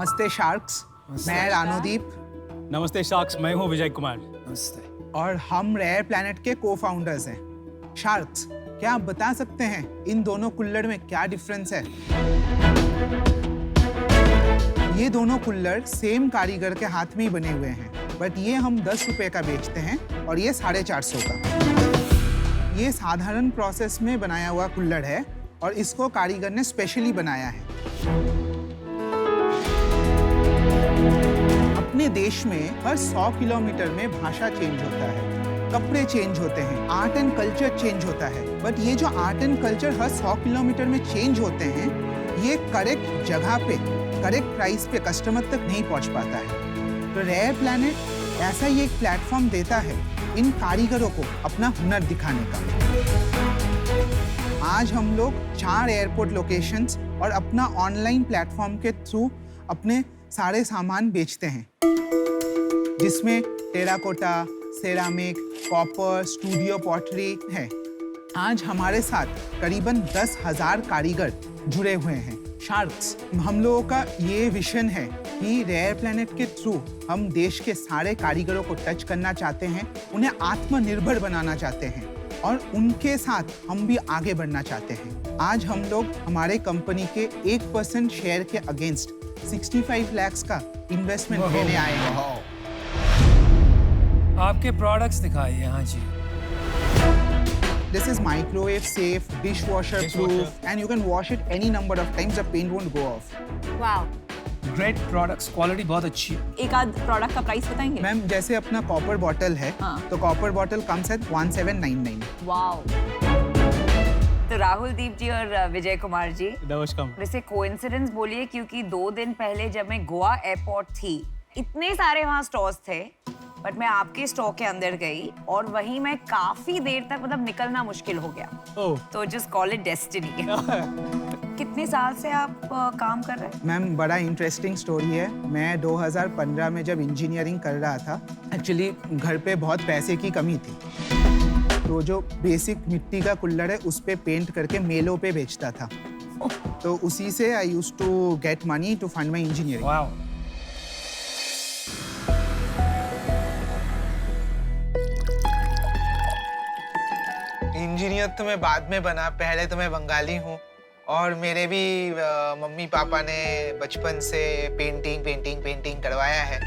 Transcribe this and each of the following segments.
नमस्ते शार्क्स, मैं रानोदीप। नमस्ते शार्क्स, मैं हूँ विजय कुमार। नमस्ते। और हम रेयर प्लैनेट के को-फाउंडर्स हैं। शार्क्स, क्या आप बता सकते हैं इन दोनों कुल्हड़ में क्या डिफरेंस है? ये दोनों कुल्हड़ सेम कारीगर के हाथ में ही बने हुए हैं, बट ये हम 10 रुपए का बेचते हैं और ये 450 का। ये साधारण प्रोसेस में बनाया हुआ कुल्हड़ है और इसको कारीगर ने स्पेशली बनाया है। अपने देश में हर 100 किलोमीटर में भाषा चेंज होता है, कपड़े चेंज होते हैं, आर्ट एंड कल्चर चेंज होता है। बट ये जो art and culture her 100 kilometre में चेंज होते हैं, ये करेक्ट जगह पे, करेक्ट प्राइस पे कस्टमर तक नहीं पहुंच पाता है। तो रेयर प्लैनेट ऐसा ही एक प्लेटफॉर्म देता है इन कारीगरों को अपना हुनर दिखाने का। आज हम लोग 4 एयरपोर्ट लोकेशंस और अपना ऑनलाइन प्लेटफॉर्म के थ्रू अपने सारे सामान बेचते हैं, जिसमें terracotta, ceramic, copper, studio pottery है। आज हमारे साथ करीबन 10,000 कारीगर जुड़े हुए हैं। शार्क्स, हम लोगों का ये विजन है कि रेयर प्लैनेट के थ्रू हम देश के सारे कारीगरों को टच करना चाहते हैं, उन्हें आत्मनिर्भर बनाना चाहते हैं और उनके साथ हम भी आगे बढ़ना चाहते हैं। आज हम लोग हमारे कंपनी के 1% शेयर के अगेंस्ट 65 लाख का इन्वेस्टमेंट लेने आए हैं। आपके प्रोडक्ट्स दिखाइए। हाँ जी। This is microwave safe, dishwasher proof, and you can wash it any number of times. The paint won't go off. Wow, great products, quality बहुत अच्छी है। एक आध प्रोडक्ट का प्राइस बताएंगे? मैम, जैसे अपना कॉपर बॉटल है, हाँ। तो copper bottle comes at 1799। Wow. तो राहुल दीप जी और विजय कुमार जी, नमस्कार। वैसे कोइंसिडेंस बोलिए, क्योंकि 2 दिन पहले जब मैं गोवा एयरपोर्ट थी, इतने सारे वहाँ स्टॉल्स थे, बट मैं आपके स्टोर के अंदर गई और वहीं मैं काफी देर तक, मतलब निकलना मुश्किल हो गया। तो जस्ट कॉल इट डेस्टिनी। कितने साल से आप काम कर रहे हैं? मैम, बड़ा इंटरेस्टिंग स्टोरी है। मैं 2015 में जब इंजीनियरिंग कर रहा था, एक्चुअली घर पे बहुत पैसे की कमी थी, तो जो बेसिक मिट्टी का कुल्हड़ है उस पे पेंट करके मेलों पे बेचता था। तो उसी से I used to get money to fund my engineering. Wow. Engineer तो मैं बाद में बना, पहले तो मैं बंगाली हूँ और मेरे भी मम्मी पापा ने बचपन से पेंटिंग करवाया है।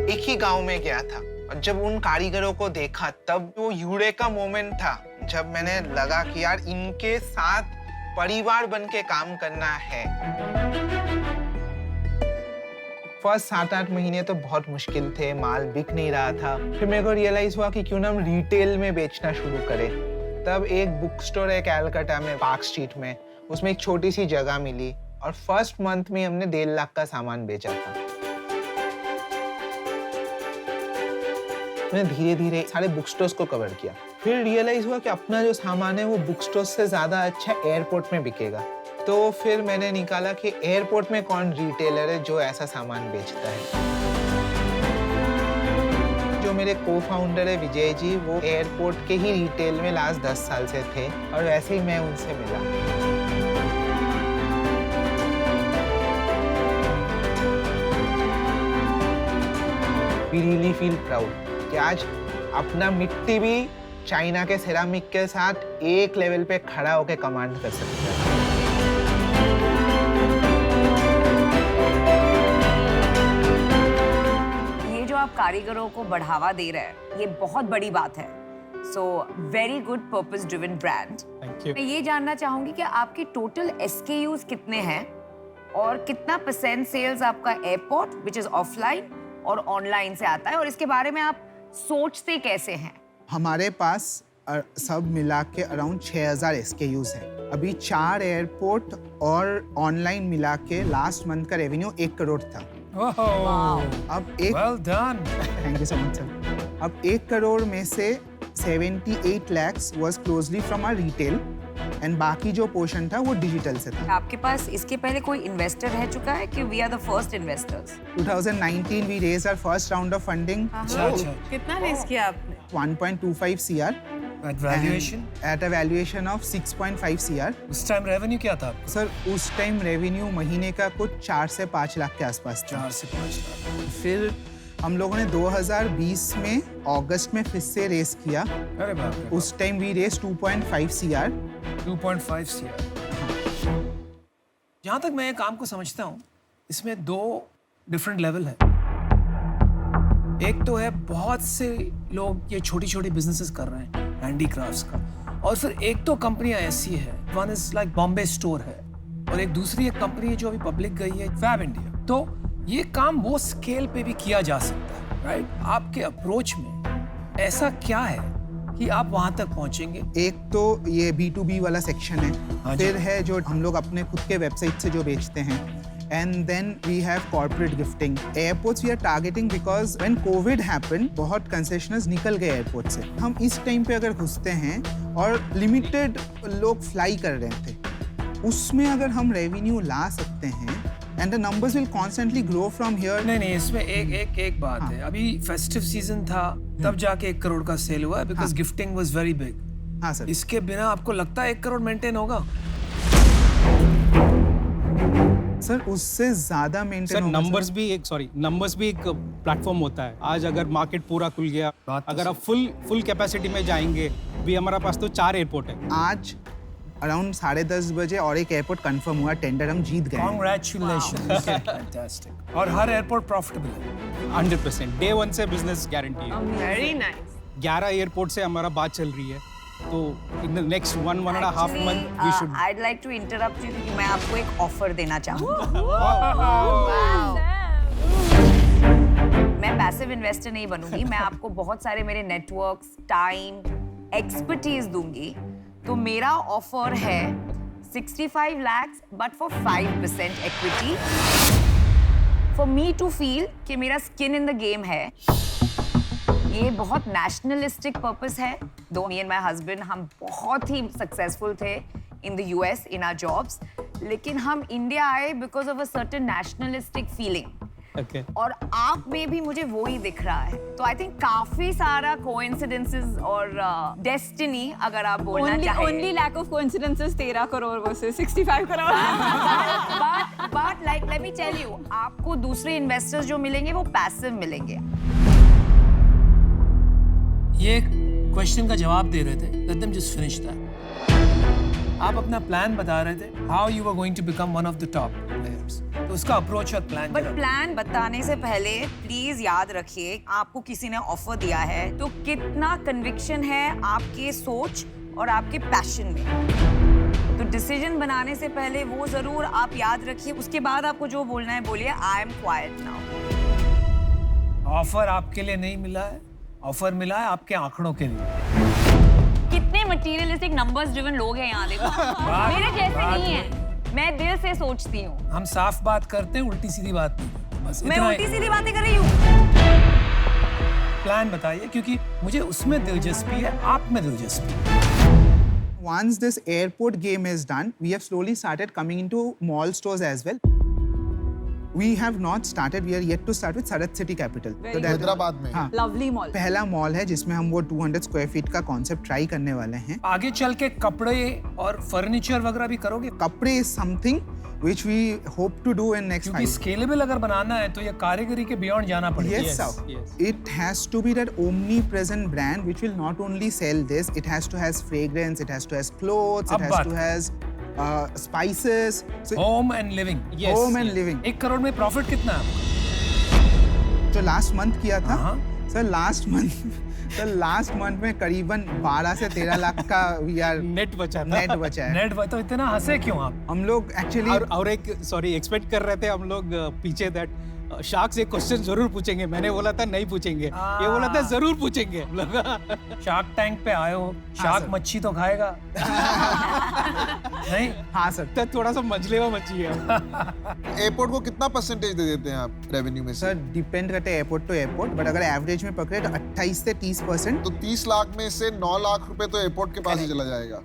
एक ही गांव में गया था और जब उन कारीगरों को देखा, तब वो यूरेका मोमेंट था जब मैंने लगा कि यार इनके साथ परिवार बन के काम करना है। फर्स्ट 7-8 महीने तो बहुत मुश्किल थे, माल बिक नहीं रहा था। फिर मेरे को रियलाइज हुआ कि क्यों ना हम रिटेल में बेचना शुरू करें। तब एक बुक स्टोर है कैलकाटा में, पार्क स्ट्रीट में, उसमें एक छोटी सी जगह मिली और फर्स्ट मंथ में हमने 1.5 लाख का सामान बेचा था। मैंने धीरे धीरे सारे बुक स्टोर्स को कवर किया। फिर रियलाइज हुआ कि अपना जो सामान है वो बुक स्टोर से ज्यादा अच्छा एयरपोर्ट में बिकेगा। तो फिर मैंने निकाला कि एयरपोर्ट में कौन रिटेलर है जो ऐसा सामान बेचता है। जो मेरे को-फाउंडर है विजय जी, वो एयरपोर्ट के ही रिटेल में लास्ट 10 साल से थे और वैसे ही मैं उनसे मिला। We really feel proud कि आज अपना मिट्टी भी चाइना के सेरामिक के साथ एक लेवल पे खड़ा होकर कमांड कर सकता है। आप कारीगरों को बढ़ावा दे रहे हैं, ये बहुत बड़ी बात है। So very good purpose driven brand. Thank you. मैं ये जानना चाहूंगी कि आपके टोटल SKUs कितने हैं और कितना % सेल्स आपका एयरपोर्ट विच इज ऑफलाइन और ऑनलाइन से आता है, और इसके बारे में आप सोचते कैसे हैं? हमारे पास सब मिला के अराउंड 6000 SKUs है। अभी 4 एयरपोर्ट और ऑनलाइन मिला के लास्ट मंथ का रेवेन्यू 1 करोड़ था। अब एक well done. Thank you so much sir. अब 1 करोड़ में से 78 lakhs was closely from our retail and बाकी जो पोर्शन था वो डिजिटल से था। आपके पास इसके पहले कोई इन्वेस्टर रह चुका है कि we are the first investors? 2019 we raised our first round of funding। अच्छा। कितना रेज किया आपने? 1.25 CR At valuation? At a valuation of 6.5 CR. उस टाइम रेवेन्यू क्या था आपका? सर उस टाइम रेवेन्यू महीने का कुछ 4 से 5 लाख के आसपास था। 4 से 5 लाख। फिर हम लोगों ने 2020 में अगस्त में फिर से रेस किया। अरे बाप रे। उस time we race 2.5 CR। 2.5 CR। जहाँ तक मैं ये काम को समझता हूँ, इसमें 2 डिफरेंट लेवल है। एक तो है बहुत से लोग ये छोटी छोटी बिजनेसेस कर रहे हैं हैंडीक्राफ्ट्स का, और फिर एक तो कंपनियां ऐसी है, one is like Bombay store है, और एक दूसरी एक कंपनी है जो अभी पब्लिक गई है, फैब इंडिया। तो ये काम वो स्केल पे भी किया जा सकता है, राइट? आपके अप्रोच में ऐसा क्या है कि आप वहां तक पहुंचेंगे? एक तो ये B2B वाला सेक्शन हाँ है, जी। फिर है जो हम लोग अपने खुद के वेबसाइट से जो बेचते हैं, and then we have corporate gifting. Airports we are targeting because when COVID happened, बहुत concessionaires निकल गए एयरपोर्ट से। हम इस टाइम पे अगर घुसते हैं और लिमिटेड लोग फ्लाई कर रहे थे, उसमें अगर हम रेवेन्यू ला सकते हैं and the numbers will constantly grow from here. नहीं, इसमें एक बात है। अभी फेस्टिव सीजन था, तब जाके 1 करोड़ का सेल हुआ, because gifting was very big. हाँ सर। इसके बिना आपको लगता है 1 करोड़ मेंटेन होगा? सर उससे ज्यादा मेंटेन सर नंबर्स भी एक प्लेटफॉर्म होता है। आज अगर मार्केट पूरा खुल गया, बात तो अगर आप फुल कैपेसिटी में जाएंगे, भी हमारा पास तो 4 एयरपोर्ट है। आज अराउंड 10:30 बजे और एक एयरपोर्ट कंफर्म हुआ, टेंडर हम जीत गए हैं। Congratulations. Fantastic. और हर एयरपोर्ट प्रॉफिटेबल है? 100% डे 1 से बिजनेस गारंटी है। Very nice. 11 एयरपोर्ट से हमारा बात चल रही है, तो in the next 1.5 month we should. I'd like to interrupt you क्योंकि मैं आपको एक ऑफर देना चाहूँगी। मैं पैसिव इन्वेस्टर नहीं बनूंगी, मैं आपको बहुत सारे मेरे नेटवर्क्स, टाइम, एक्सपर्टीज दूंगी। तो मेरा ऑफर है 65 lakhs but for 5% equity, for me to feel कि मेरा स्किन इन द गेम है। ये बहुत नेशनलिस्टिक पर्पस है। दो मी एंड माय हस्बैंड हम बहुत ही सक्सेसफुल थे in the US in our jobs, लेकिन हम इंडिया आए because of a certain nationalistic feeling. Okay. और आप में भी मुझे वो ही दिख रहा है। तो आई थिंक काफी सारा कोइंसिडेंसेस और डेस्टिनी अगर आप बोलना चाहें। Only lack of coincidences 13 crore versus 65 crore. but like let me tell you, आपको दूसरे इन्वेस्टर्स जो मिलेंगे वो पैसिव मिलेंगे। ये क्वेश्चन का जवाब दे रहे थे। Let them just finish that. आप अपना प्लान बता रहे थे, how you were going to become one of the top players. तो उसका अप्रोच और प्लान बट प्लान बताने से पहले प्लीज याद रखिए, आपको किसी ने ऑफर दिया है तो कितना कन्विक्शन है आपके सोच और आपके पैशन में। तो डिसीजन बनाने से पहले वो जरूर आप याद रखिए। उसके बाद आपको जो बोलना है बोलिए। I am quite now. Offer आपके लिए नहीं मिला है, ऑफर मिला है आपके आंकड़ों के लिए। कितने मटेरियलिस्टिक नंबर्स ड्रिवन लोग हैं यहाँ देखो। मेरे जैसे नहीं है, मैं दिल से सोचती हूँ। हम साफ बात करते हैं, उल्टी सीधी बात नहीं। बस मैं इतना उल्टी सीधी बातें कर रही हूँ। प्लान बताइए, क्योंकि मुझे उसमें दिलचस्पी है, आप में दिलचस्पी है। Once this airport game is done, we have slowly started coming into mall stores as well. We have not started. We are yet to start with Sarat City Capital. Very good. Hyderabad में। हाँ, Lovely mall. पहला mall है जिसमें हम वो 200 square feet का concept try करने वाले हैं। आगे चल के कपड़े और फर्नीचर वगैरह भी करोगे? कपड़े is something which we hope to do in next क्योंकि 5 स्केलेबल अगर बनाना है तो ये कारीगरी के बियॉन्ड जाना पड़ेगा। Yes, sir. It has to be that omnipresent brand which will not only sell this. It has to has fragrance. It has to has clothes. It अब has बात। to has spices. So home and living. Yes, home and yes. living. 1 crore में profit कितना है आपका? जो last month किया था हाँ। सर, लास्ट मंथ में करीबन 12 से 13 लाख का वी आर नेट बचा था। नेट बचा है। नेट तो इतना हंसे क्यों आप? हम लोग एक्चुअली और एक एक्सपेक्ट कर रहे थे हम लोग पीछे दैट शार्क से क्वेश्चन जरूर पूछेंगे। मैंने बोला था नहीं पूछेंगे, ये बोला था जरूर पूछेंगे। शार्क टैंक पे आए हो, शार्क सर। मच्छी तो खाएगा। नहीं? हाँ सर। तो थोड़ा सा मजलेवा मच्छी है। एयरपोर्ट को कितना परसेंटेज दे देते हैं आप रेवेन्यू में से? सर डिपेंड करते हैं एयरपोर्ट टू एयरपोर्ट, बट अगर एवरेज में पकड़े तो 28 से 30%। तो 30 लाख में से 9 लाख रुपए तो एयरपोर्ट के पास ही चला जाएगा।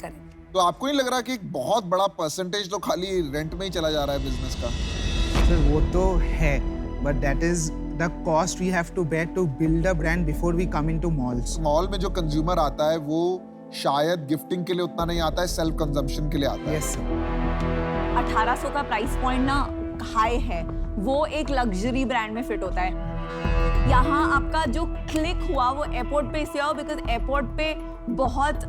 तो आपको नहीं लग रहा कि एक बहुत बड़ा परसेंटेज तो खाली रेंट में ही चला जा रहा है बिजनेस का? सर वो तो है, but that is the cost we have to bear to build a brand before we come into malls. Mall में जो कंज्यूमर आता है वो शायद गिफ्टिंग के लिए उतना नहीं आता है, सेल्फ कंजम्पशन के लिए आता है। Yes sir. 1800 का प्राइस पॉइंट ना हाई है, वो एक लग्जरी ब्रांड में फिट होता है। यहाँ आपका जो क्लिक हुआ वो एयरपोर्ट पे इसलिए हुआ बिकॉज एयरपोर्ट पे बहुत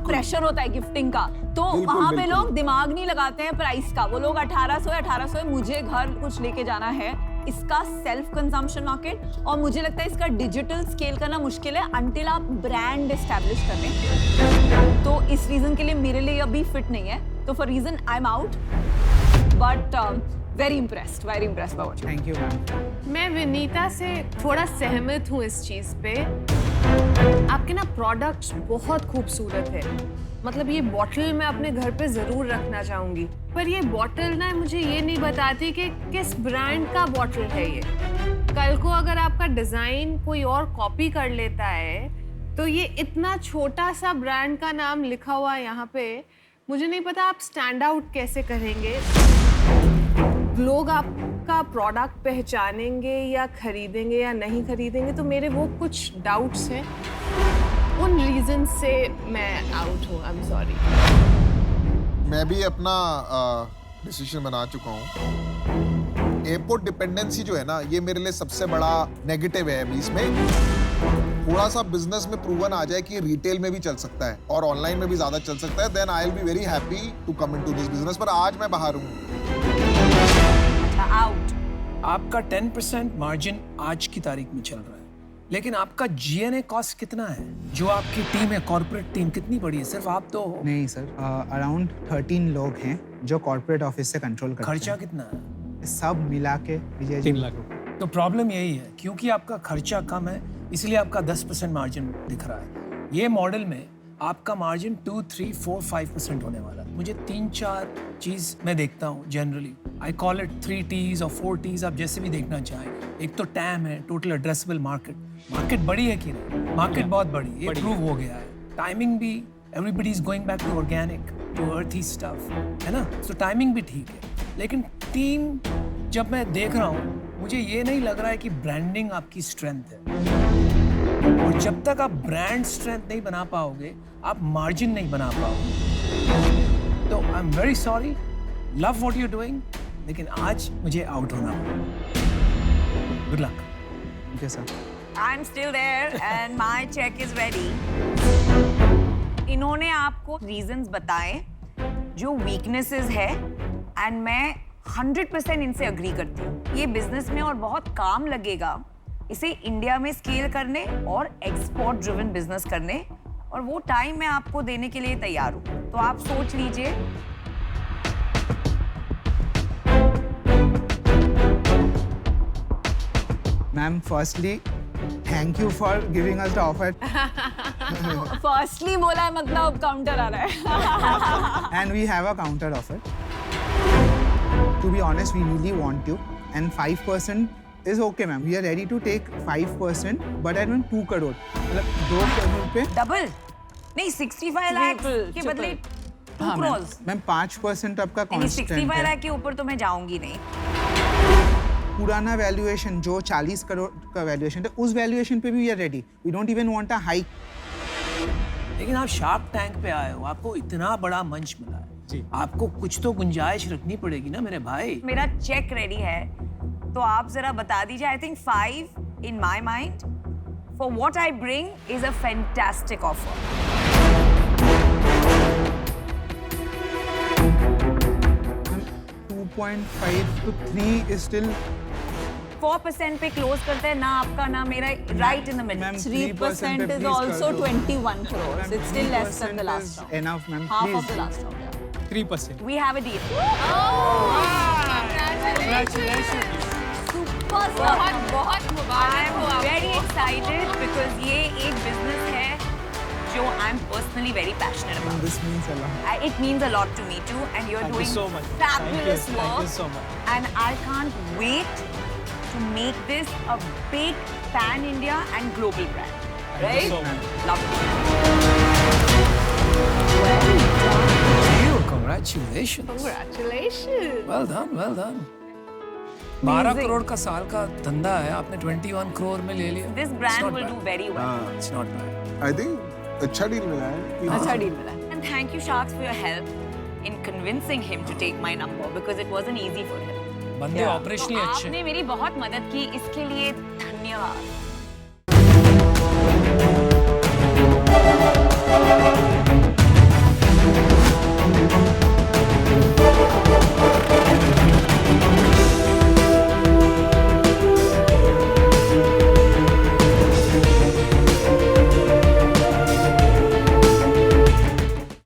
प्रेशर होता है गिफ्टिंग का, तो वहाँ पे लोग दिमाग नहीं लगाते हैं प्राइस का। वो लोग 1800 है, मुझे घर कुछ लेके जाना है। इसका सेल्फ कंजम्पशन मार्केट, और मुझे लगता है इसका डिजिटल स्केल करना मुश्किल है अंटिल आप ब्रांड एस्टैब्लिश कर लें। तो इस रीजन के लिए मेरे लिए अभी फिट नहीं है, तो for reason I am out, but very impressed by what you. Thank you ma'am. मैं विनीता से थोड़ा सहमत हूँ इस चीज़ पे। आपके ना प्रोडक्ट्स बहुत खूबसूरत है, मतलब ये बॉटल मैं अपने घर पे ज़रूर रखना चाहूँगी, पर ये बॉटल ना मुझे ये नहीं बताती कि किस ब्रांड का बॉटल है ये। कल को अगर आपका डिज़ाइन कोई और कॉपी कर लेता है तो ये इतना छोटा सा ब्रांड का नाम लिखा हुआ है यहाँ पे, मुझे नहीं पता आप स्टैंड आउट कैसे करेंगे। लोग आपका प्रोडक्ट पहचानेंगे या खरीदेंगे या नहीं खरीदेंगे, तो मेरे वो कुछ डाउट्स हैं। उन रीजन से मैं आउट हूँ, आई एम सॉरी। मैं भी अपना डिसीजन बना चुका हूँ। एयरपोर्ट डिपेंडेंसी जो है ना, ये मेरे लिए सबसे बड़ा नेगेटिव है। अभी इसमें थोड़ा सा बिजनेस में प्रूवन आ जाए कि रिटेल में भी चल सकता है और ऑनलाइन में भी ज्यादा चल सकता है, then I will be very happy to come into this business. पर आज मैं बाहर हूँ। आउट। आपका 10% मार्जिन आज की तारीख में चल रहा है, लेकिन आपका जीएनए कॉस्ट कितना है? जो आपकी टीम है, कॉर्पोरेट टीम कितनी बड़ी है? सिर्फ आप तो हो। नहीं सर, अराउंड 13 लोग हैं जो कॉर्पोरेट ऑफिस से कंट्रोल करते खर्चा हैं। कितना है? सब मिला के विजय जी 3 लाख रुपए। तो प्रॉब्लम यही है, क्योंकि आपका खर्चा कम है इसलिए आपका 10% मार्जिन दिख रहा है। ये मॉडल में आपका मार्जिन 2, 3, 4, 5% होने वाला है। मुझे 3-4 चीज़ मैं देखता हूँ generally, I call it 3 T's और 4 T's, आप जैसे भी देखना चाहें। एक तो टैम है, टोटल एड्रेसेबल मार्केट। मार्केट बड़ी है कि नहीं? मार्केट बहुत बड़ी, ये प्रूव हो गया है। टाइमिंग भी, everybody is going back to organic, to earthy stuff, है ना? तो टाइमिंग भी ठीक है, लेकिन टीम जब मैं देख रहा हूँ, मुझे ये नहीं लग रहा है कि ब्रांडिंग आपकी स्ट्रेंथ है। और जब तक आप ब्रांड स्ट्रेंथ नहीं बना पाओगे, आप मार्जिन नहीं बना पाओगे। तो I am very sorry, love what you doing, लेकिन आज मुझे आउट होना होगा। Good luck. Okay sir. I'm still there and my check is ready. इन्होंने आपको reasons बताए जो weaknesses है, and मैं 100% इनसे agree करती हूँ। ये business में और बहुत काम लगेगा इसे इंडिया में स्केल करने और एक्सपोर्ट ड्रिवन बिजनेस करने, और वो टाइम मैं आपको देने के लिए तैयार हूँ। तो आप सोच लीजिए। Ma'am, firstly thank you for giving us the offer firstly बोला है मतलब काउंटर आ रहा है। and we have a counter offer. To be honest, we really want you, and 5% is okay, ma'am. We are ready to take 5%, but I want 2 crore. मतलब 2 करोड़ पे double नहीं, 65 लाख के बदले 2 crores। मैम 5% आपका नहीं, कांस्टेंट 65 है। लाख के ऊपर तो मैं जाऊंगी नहीं। पुराना वैल्यूएशन जो 40 करोड़ का वैल्यूएशन था, उस वैल्यूएशन पे भी we are ready. We don't even want a hike. लेकिन आप शार्क टैंक पे आए हो, आपको इतना बड़ा मंच मिला है जी। आपको कुछ तो गुंजाइश रखनी पड़ेगी ना मेरे भाई। मेरा चेक रेडी है, तो आप जरा बता दीजिए। I think 5 in my mind for what I bring is a fantastic offer. 2.5 to 3 is still 4% पे क्लोज करते हैं ना, आपका ना मेरा, right in the middle. Ma'am, 3% is please also कर दो। 21 crores. Ma'am, It's still less than the 3% last is round. enough, ma'am. Half Please. of the last round. Yeah. 3%. We have a deal. बहुत मुबारक हो I'm आपको। very excited because ये एक business है जो I'm personally very passionate about. This means a lot. It means a lot to me too, and you're Thank you doing so much. fabulous Thank you. work. Thank you so much. And I can't wait to make this a big pan-India and global brand. Thank Right? you so much. Love it. Congratulations. Congratulations. Well done, well done. 12 Amazing. Crore का साल का धंधा है, आपने 21 करोड़ में ले लिया। This It's brand not will bad. do very well. It's not bad. I think अच्छा डील मिला है। अच्छा डील मिला है। And thank you, Sharks, for your help in convincing him to take my number because it wasn't easy for him. बंदे operationally तो अच्छे आपने मेरी बहुत मदद की, इसके लिए धन्यवाद।